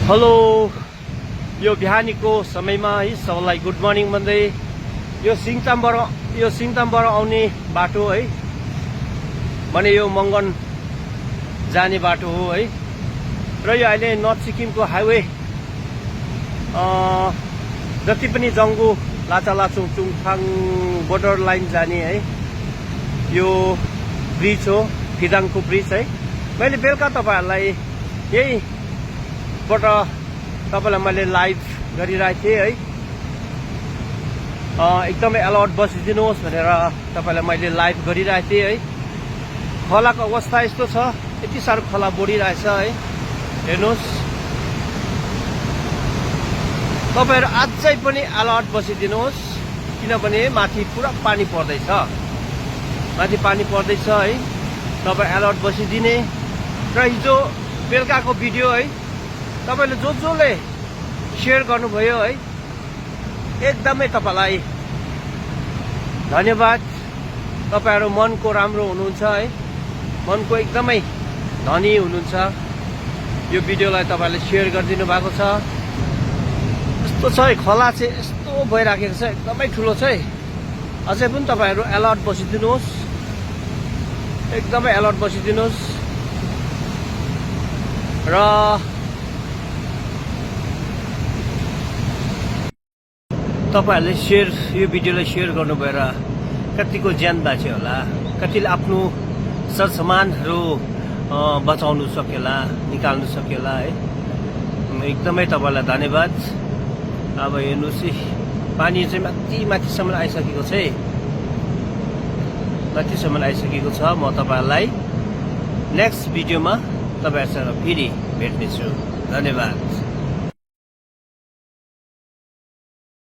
Hello यो बिहानीको समयमा है सबैलाई गुड मर्निङ भन्दै यो सिङतामबाट आउने बाटो है भने यो मङ्गन जाने बाटो हो है र यो अहिले नर्थ सिक्किमको हाइवे जति पनि जङ्गु लाचालाचुङ चुङथाङ बोर्डर लाइन जाने है यो ब्रिज हो फिदाङको ब्रिज है। मैले बेलुका तपाईहरुलाई यहीबाट तपाईलाई मैले लाइभ गरिरहेको थिएँ है। एकदमै अलर्ट बसिदिनुहोस् भनेर तपाईलाई मैले लाइभ गरिरहेको थिएँ है। खोलाको अवस्था यस्तो छ, यति साह्रो खोला बढिरहेछ है। हेर्नुहोस् तपाईहरु अझै पनि अलर्ट बसिदिनुहोस् किनभने माथि पुरा पानी पर्दैछ, माथि पानी पर्दैछ है। तपाई अलर्ट बसिदिने र हिजो बेलुकाको भिडियो है तपाईले जसले शेयर गर्नुभयो है एकदमै तपाईलाई धन्यवाद। तपाईहरु मनको राम्रो हुनुहुन्छ है, मनको एकदमै धनी हुनुहुन्छ। यो भिडियोलाई तपाईले शेयर गरिदिनु भएको छ। यस्तो छ है, खोला चाहिँ यस्तो भइराखेको छ, एकदमै ठुलो छ है। अझै पनि तपाईहरु अलर्ट बसिदिनुहोस्, एकदमै अलर्ट बसिदिनुहोस् र तपाईहरुले यो भिडियोलाई शेयर गर्नु भएर कतिको ज्यान बाँच्यो होला, कतिले आफ्नो सरसामानहरु बचाउनु सकेला, निकाल्नु सकेला है। एकदमै तपाईलाई धन्यवाद। अब हेर्नुस् पानी चाहिँ माथिसम्म आइसकेको छ है, माथिसम्म आइसकेको छ। म तपाईहरुलाई नेक्स्ट भिडियोमा तपाईहरुसँग फेरि भेट्नेछु। धन्यवाद।